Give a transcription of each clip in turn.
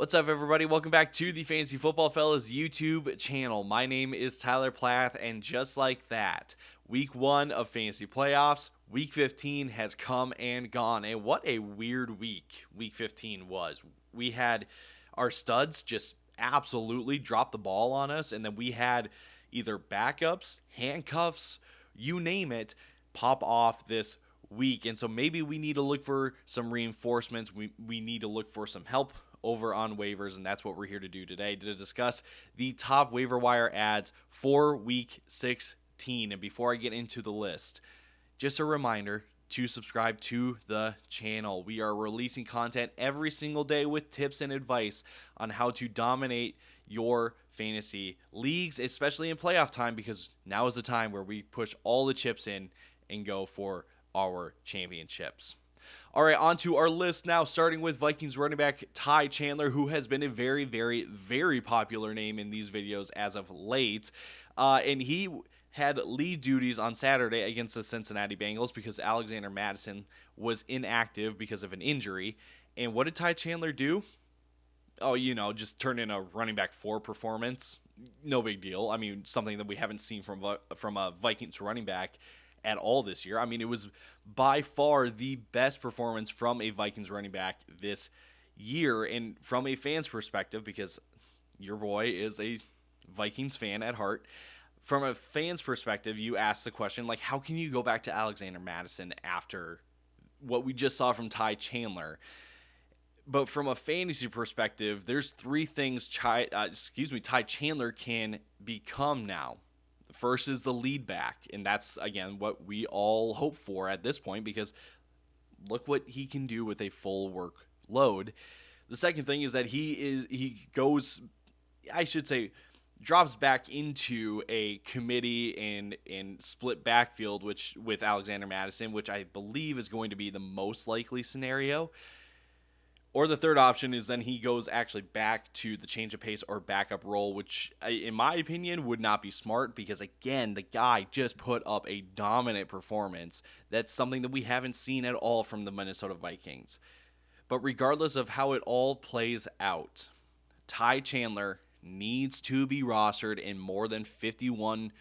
What's up, everybody? Welcome back to the Fantasy Football Fellas YouTube channel. My name is Tyler Plath, and just like that, week 1 of fantasy playoffs, week 15 has come and gone. And what a weird week 15 was. We had our studs just absolutely drop the ball on us, and then we had either backups, handcuffs, you name it, pop off this week. And so maybe we need to look for some reinforcements. We need to look for some help over on waivers, and that's what we're here to do today, to discuss the top waiver wire ads for week 16. And before I get into the list, just a reminder to subscribe to the channel. We are releasing content every single day with tips and advice on how to dominate your fantasy leagues, especially in playoff time, because now is the time where we push all the chips in and go for our championships. All right, on to our list now, starting with Vikings running back Ty Chandler, who has been a very, very, very popular name in these videos as of late. And he had lead duties on Saturday against the Cincinnati Bengals because Alexander Mattison was inactive because of an injury. And what did Ty Chandler do? Oh, just turn in a running back 4 performance. No big deal. I mean, something that we haven't seen from a Vikings running back at all this year. I mean, it was by far the best performance from a Vikings running back this year. And from a fan's perspective, because your boy is a Vikings fan at heart, from a fan's perspective, you ask the question, like, how can you go back to Alexander Mattison after what we just saw from Ty Chandler? But from a fantasy perspective, there's 3 things Ty Chandler can become now. First is the lead back, and that's, again, what we all hope for at this point, because look what he can do with a full workload. The second thing is that he drops back into a committee and split backfield, which with Alexander Mattison, which I believe is going to be the most likely scenario. Or the third option is then he goes actually back to the change of pace or backup role, which, in my opinion, would not be smart because, again, the guy just put up a dominant performance. That's something that we haven't seen at all from the Minnesota Vikings. But regardless of how it all plays out, Ty Chandler needs to be rostered in more than 51%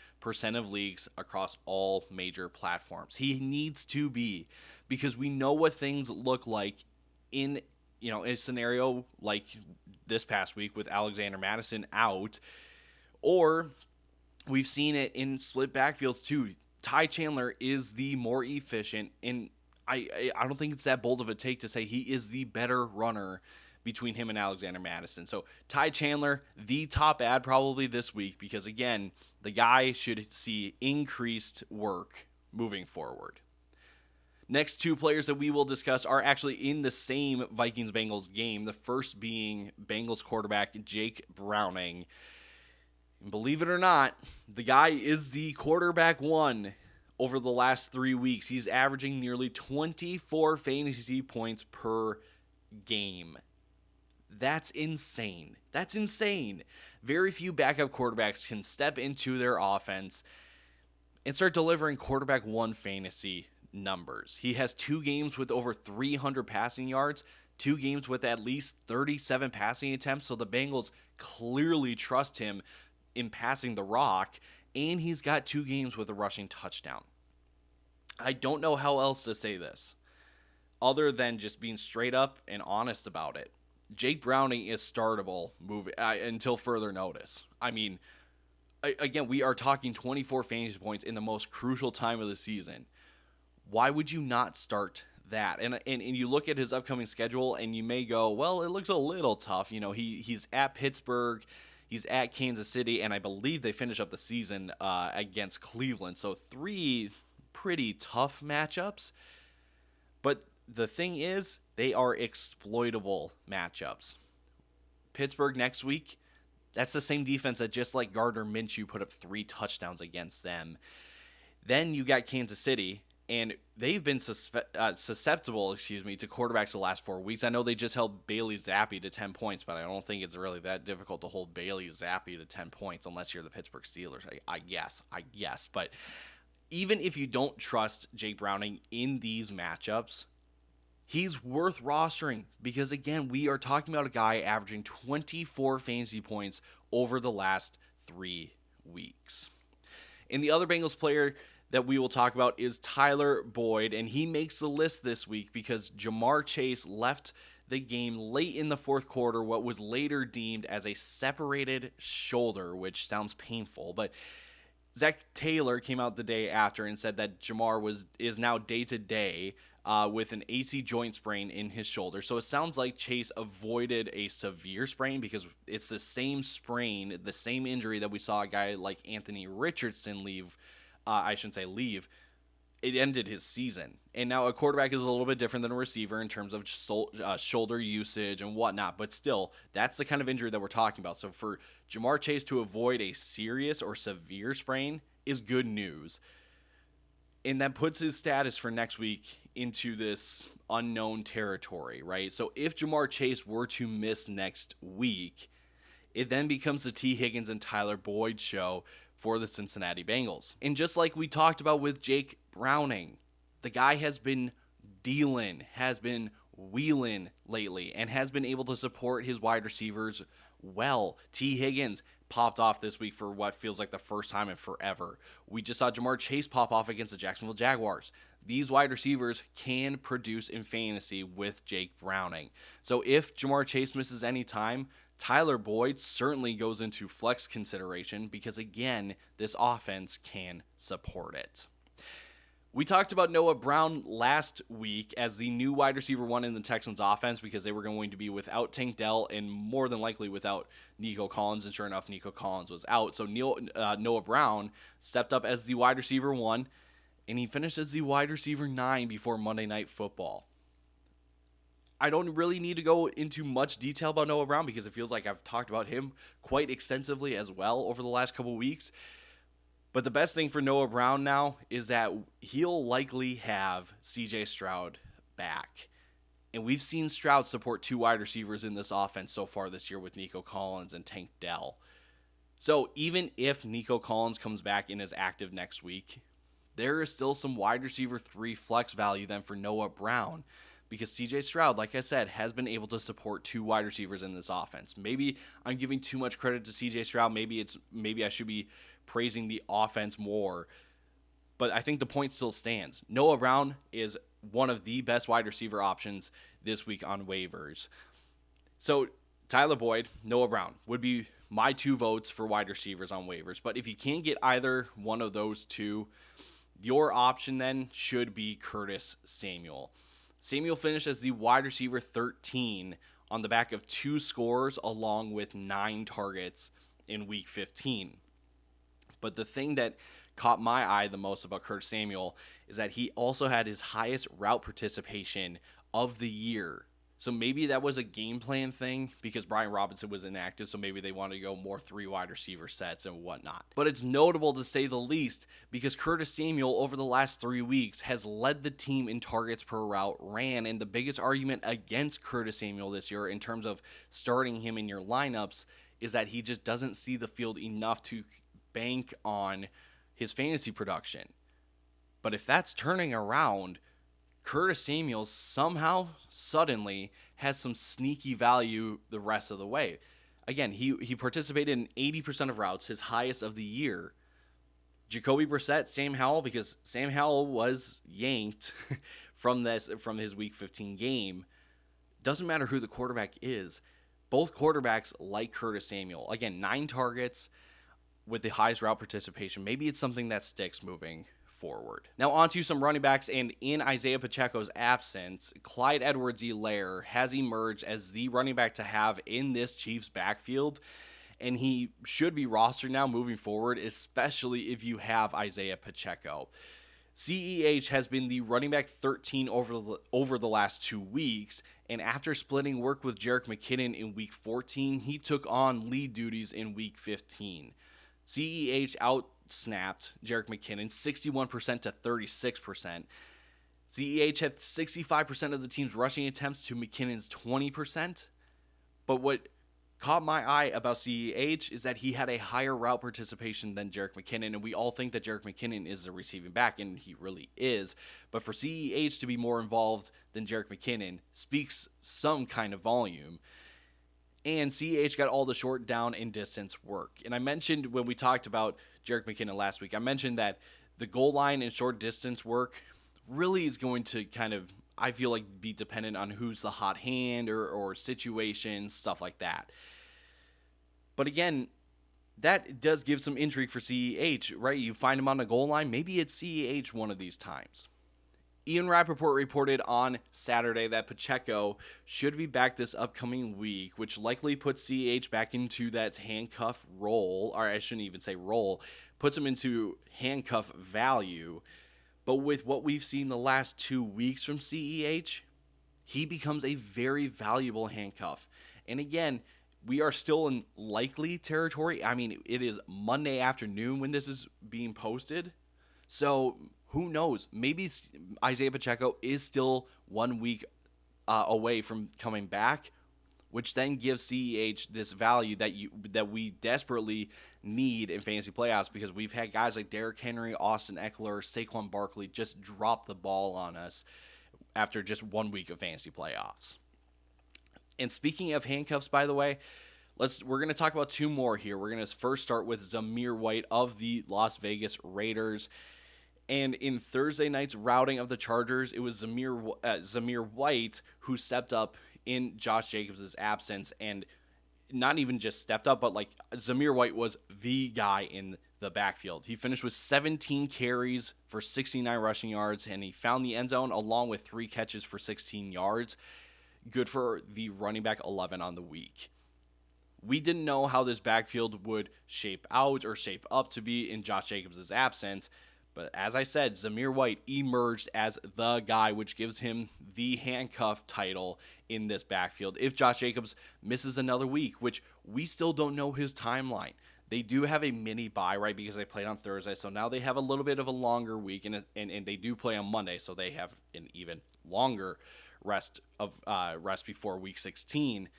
of leagues across all major platforms. He needs to be, because we know what things look like in a scenario like this past week with Alexander Mattison out, or we've seen it in split backfields too. Ty Chandler is the more efficient, and I don't think it's that bold of a take to say he is the better runner between him and Alexander Mattison. So Ty Chandler, the top ad probably this week, because again, the guy should see increased work moving forward. Next 2 players that we will discuss are actually in the same Vikings-Bengals game, the first being Bengals quarterback Jake Browning. And believe it or not, the guy is the quarterback 1 over the last 3 weeks. He's averaging nearly 24 fantasy points per game. That's insane. That's insane. Very few backup quarterbacks can step into their offense and start delivering quarterback 1 fantasy numbers. He has 2 games with over 300 passing yards, 2 games with at least 37 passing attempts, so the Bengals clearly trust him in passing the rock, and he's got 2 games with a rushing touchdown. I don't know how else to say this other than just being straight up and honest about it. Jake Browning is startable until further notice. I mean, again, we are talking 24 fantasy points in the most crucial time of the season. Why would you not start that? And you look at his upcoming schedule, and you may go, well, it looks a little tough. He's at Pittsburgh, he's at Kansas City, and I believe they finish up the season against Cleveland. So 3 pretty tough matchups. But the thing is, they are exploitable matchups. Pittsburgh next week, that's the same defense that just like Gardner Minshew put up 3 touchdowns against them. Then you got Kansas City, and they've been susceptible to quarterbacks the last 4 weeks. I know they just held Bailey Zappi to 10 points, but I don't think it's really that difficult to hold Bailey Zappi to 10 points unless you're the Pittsburgh Steelers, I guess. But even if you don't trust Jake Browning in these matchups, he's worth rostering because, again, we are talking about a guy averaging 24 fantasy points over the last 3 weeks. And the other Bengals player that we will talk about is Tyler Boyd, and he makes the list this week because Jamar Chase left the game late in the fourth quarter, what was later deemed as a separated shoulder, which sounds painful, but Zach Taylor came out the day after and said that Jamar is now day-to-day with an AC joint sprain in his shoulder. So it sounds like Chase avoided a severe sprain because it's the same sprain, the same injury that we saw a guy like Anthony Richardson leave. It ended his season. And now a quarterback is a little bit different than a receiver in terms of shoulder usage and whatnot. But still, that's the kind of injury that we're talking about. So for Jamar Chase to avoid a serious or severe sprain is good news. And that puts his status for next week into this unknown territory, right? So if Jamar Chase were to miss next week, it then becomes the T. Higgins and Tyler Boyd show for the Cincinnati Bengals. And just like we talked about with Jake Browning, the guy has been wheeling lately and has been able to support his wide receivers well. T. Higgins popped off this week for what feels like the first time in forever. We just saw Jamar Chase pop off against the Jacksonville Jaguars. These wide receivers can produce in fantasy with Jake Browning. So if Jamar Chase misses any time, Tyler Boyd certainly goes into flex consideration because, again, this offense can support it. We talked about Noah Brown last week as the new wide receiver one in the Texans offense because they were going to be without Tank Dell and more than likely without Nico Collins, and sure enough, Nico Collins was out. So Noah Brown stepped up as the wide receiver one, and he finished as the wide receiver 9 before Monday Night Football. I don't really need to go into much detail about Noah Brown because it feels like I've talked about him quite extensively as well over the last couple weeks. But the best thing for Noah Brown now is that he'll likely have CJ Stroud back. And we've seen Stroud support 2 wide receivers in this offense so far this year with Nico Collins and Tank Dell. So even if Nico Collins comes back and is active next week, there is still some wide receiver 3 flex value then for Noah Brown. Because CJ Stroud, like I said, has been able to support 2 wide receivers in this offense. Maybe I'm giving too much credit to CJ Stroud. Maybe I should be praising the offense more. But I think the point still stands. Noah Brown is one of the best wide receiver options this week on waivers. So Tyler Boyd, Noah Brown would be my 2 votes for wide receivers on waivers. But if you can't get either one of those 2, your option then should be Curtis Samuel. Samuel finished as the wide receiver 13 on the back of 2 scores along with 9 targets in week 15. But the thing that caught my eye the most about Curtis Samuel is that he also had his highest route participation of the year. So maybe that was a game plan thing because Brian Robinson was inactive, so maybe they wanted to go more 3 wide receiver sets and whatnot. But it's notable to say the least because Curtis Samuel over the last 3 weeks has led the team in targets per route ran, and the biggest argument against Curtis Samuel this year in terms of starting him in your lineups is that he just doesn't see the field enough to bank on his fantasy production. But if that's turning around, Curtis Samuel somehow, suddenly, has some sneaky value the rest of the way. Again, he participated in 80% of routes, his highest of the year. Jacoby Brissett, Sam Howell, because Sam Howell was yanked from his Week 15 game. Doesn't matter who the quarterback is. Both quarterbacks like Curtis Samuel. Again, 9 targets with the highest route participation. Maybe it's something that sticks moving forward. Now on to some running backs, and in Isaiah Pacheco's absence, Clyde Edwards-Helaire has emerged as the running back to have in this Chiefs backfield, and he should be rostered now moving forward, especially if you have Isaiah Pacheco. CEH has been the running back 13 over the last 2 weeks, and after splitting work with Jerick McKinnon in Week 14, he took on lead duties in Week 15. CEH outsnapped Jerick McKinnon 61% to 36%. CEH had 65% of the team's rushing attempts to McKinnon's 20%. But what caught my eye about CEH is that he had a higher route participation than Jerick McKinnon, and we all think that Jerick McKinnon is a receiving back, and he really is. But for CEH to be more involved than Jerick McKinnon speaks some kind of volume. And CEH got all the short down and distance work. And I mentioned when we talked about Jerick McKinnon last week, I mentioned that the goal line and short distance work really is going to kind of, I feel like, be dependent on who's the hot hand or situations, stuff like that. But again, that does give some intrigue for CEH, right? You find him on the goal line, maybe it's CEH one of these times. Ian Rappaport reported on Saturday that Pacheco should be back this upcoming week, which likely puts CEH back into that handcuff role, or I shouldn't even say role, puts him into handcuff value. But with what we've seen the last 2 weeks from CEH, he becomes a very valuable handcuff. And again, we are still in likely territory. I mean, it is Monday afternoon when this is being posted. So who knows? Maybe Isaiah Pacheco is still 1 week away from coming back, which then gives CEH this value that we desperately need in fantasy playoffs, because we've had guys like Derrick Henry, Austin Eckler, Saquon Barkley just drop the ball on us after just 1 week of fantasy playoffs. And speaking of handcuffs, by the way, we're going to talk about 2 more here. We're going to first start with Zamir White of the Las Vegas Raiders. And in Thursday night's routing of the Chargers, it was Zamir White who stepped up in Josh Jacobs' absence, and not even just stepped up, but like Zamir White was the guy in the backfield. He finished with 17 carries for 69 rushing yards, and he found the end zone along with 3 catches for 16 yards. Good for the running back 11 on the week. We didn't know how this backfield would shape out or shape up to be in Josh Jacobs' absence, but as I said, Zamir White emerged as the guy, which gives him the handcuff title in this backfield. If Josh Jacobs misses another week, which we still don't know his timeline. They do have a mini bye, right, because they played on Thursday, so now they have a little bit of a longer week, and they do play on Monday, so they have an even longer rest before week 16.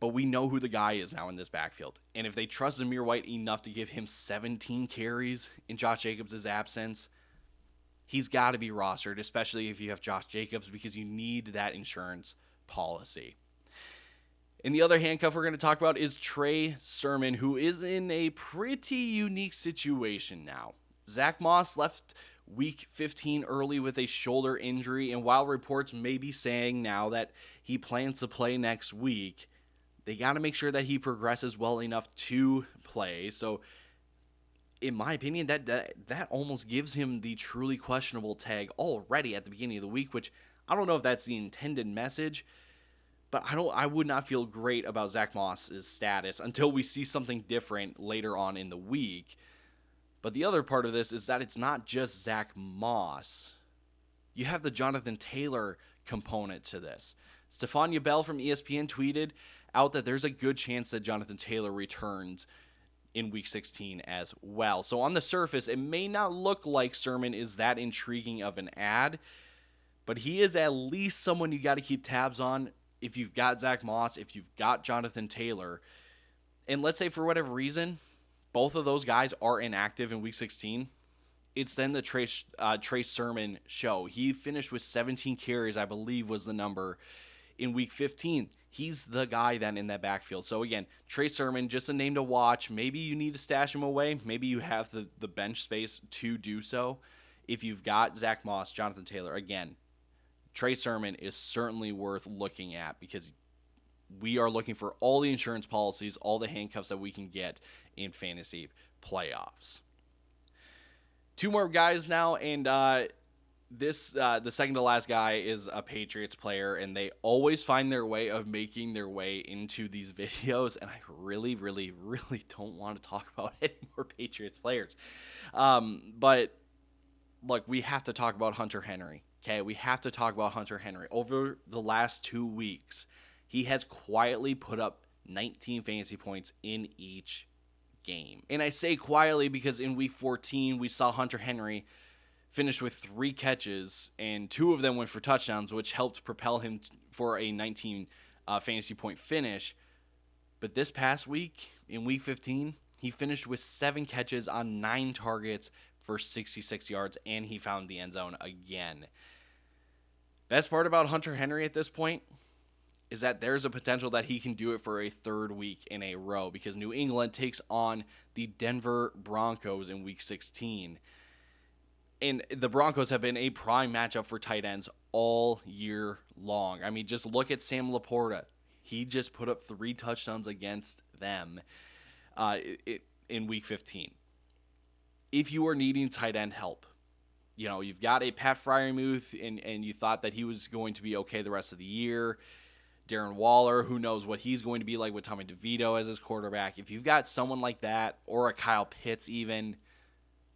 But we know who the guy is now in this backfield. And if they trust Zamir White enough to give him 17 carries in Josh Jacobs' absence, he's got to be rostered, especially if you have Josh Jacobs, because you need that insurance policy. And the other handcuff we're going to talk about is Trey Sermon, who is in a pretty unique situation now. Zach Moss left week 15 early with a shoulder injury, and while reports may be saying now that he plans to play next week, they got to make sure that he progresses well enough to play. So, in my opinion, that almost gives him the truly questionable tag already at the beginning of the week, which I don't know if that's the intended message, but I would not feel great about Zach Moss's status until we see something different later on in the week. But the other part of this is that it's not just Zach Moss. You have the Jonathan Taylor component to this. Stephania Bell from ESPN tweeted out that there's a good chance that Jonathan Taylor returns in week 16 as well. So on the surface, it may not look like Sermon is that intriguing of an ad, but he is at least someone you got to keep tabs on if you've got Zach Moss, if you've got Jonathan Taylor. And let's say for whatever reason, both of those guys are inactive in week 16. It's then the Trey Sermon show. He finished with 17 carries, I believe was the number, in week 15. He's the guy then in that backfield. So again, Trey Sermon, just a name to watch. Maybe you need to stash him away. Maybe you have the bench space to do so. If you've got Zach Moss, Jonathan Taylor, again, Trey Sermon is certainly worth looking at, because we are looking for all the insurance policies, all the handcuffs that we can get in fantasy playoffs. 2 more guys now, and the second to last guy is a Patriots player, and they always find their way of making their way into these videos, and I really, really, really don't want to talk about any more Patriots players. But look, we have to talk about Hunter Henry. Okay, we have to talk about Hunter Henry. Over the last 2 weeks, he has quietly put up 19 fantasy points in each game. And I say quietly because in week 14, we saw Hunter Henry finish with 3 catches, and 2 of them went for touchdowns, which helped propel him for a 19 fantasy point finish. But this past week, in week 15, he finished with 7 catches on 9 targets for 66 yards, and he found the end zone again. Best part about Hunter Henry at this point is that there's a potential that he can do it for a 3rd week in a row because New England takes on the Denver Broncos in week 16. And the Broncos have been a prime matchup for tight ends all year long. I mean, just look at Sam Laporta. He just put up 3 touchdowns against them in week 15. If you are needing tight end help, you've got a Pat Freiermuth and you thought that he was going to be okay the rest of the year. Darren Waller, who knows what he's going to be like with Tommy DeVito as his quarterback. If you've got someone like that, or a Kyle Pitts even,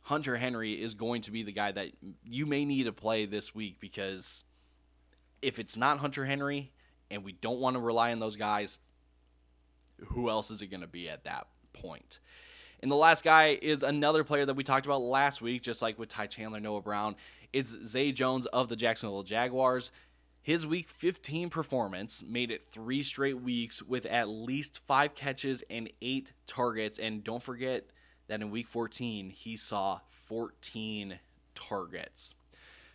Hunter Henry is going to be the guy that you may need to play this week, because if it's not Hunter Henry and we don't want to rely on those guys, who else is it going to be at that point? And the last guy is another player that we talked about last week, just like with Ty Chandler, Noah Brown. It's Zay Jones of the Jacksonville Jaguars. His week 15 performance made it 3 straight weeks with at least 5 catches and 8 targets. And don't forget that in week 14, he saw 14 targets.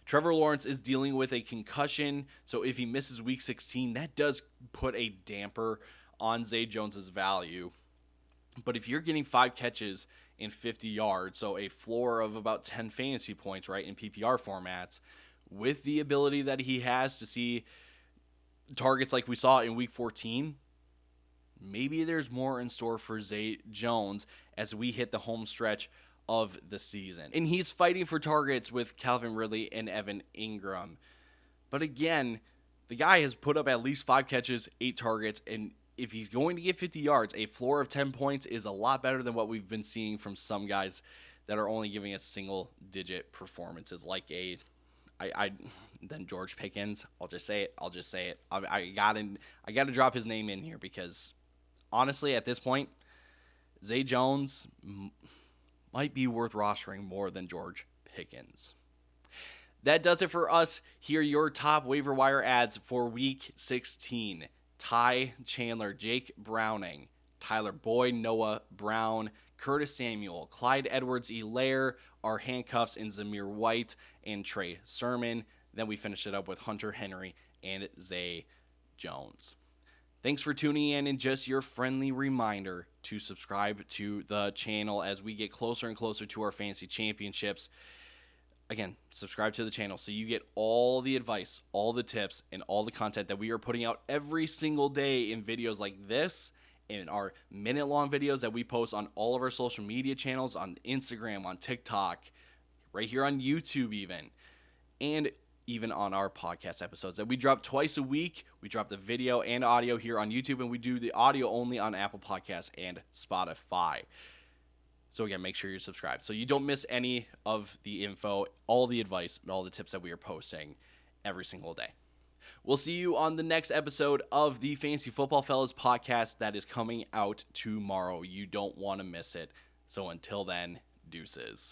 Trevor Lawrence is dealing with a concussion, so if he misses week 16, that does put a damper on Zay Jones' value. But if you're getting 5 catches and 50 yards, so a floor of about 10 fantasy points, right, in PPR formats, with the ability that he has to see targets like we saw in week 14, maybe there's more in store for Zay Jones as we hit the home stretch of the season. And he's fighting for targets with Calvin Ridley and Evan Ingram. But again, the guy has put up at least 5 catches, 8 targets, and if he's going to get 50 yards, a floor of 10 points is a lot better than what we've been seeing from some guys that are only giving us single-digit performances, like then George Pickens. I'll just say it. I gotta drop his name in here because honestly, at this point, Zay Jones might be worth rostering more than George Pickens. That does it for us. Here are your top waiver wire ads for week 16. Ty Chandler, Jake Browning, Tyler Boyd, Noah Brown, Curtis Samuel, Clyde Edwards-Helaire, our handcuffs in Zamir White, and Trey Sermon. Then we finish it up with Hunter Henry and Zay Jones. Thanks for tuning in, and just your friendly reminder to subscribe to the channel as we get closer and closer to our fantasy championships. Again, subscribe to the channel so you get all the advice, all the tips, and all the content that we are putting out every single day in videos like this, in our minute-long videos that we post on all of our social media channels, on Instagram, on TikTok, right here on YouTube even, and even on our podcast episodes that we drop twice a week. We drop the video and audio here on YouTube, and we do the audio only on Apple Podcasts and Spotify. So again, make sure you're subscribed so you don't miss any of the info, all the advice, and all the tips that we are posting every single day. We'll see you on the next episode of the Fantasy Football Fellas podcast that is coming out tomorrow. You don't want to miss it. So until then, deuces.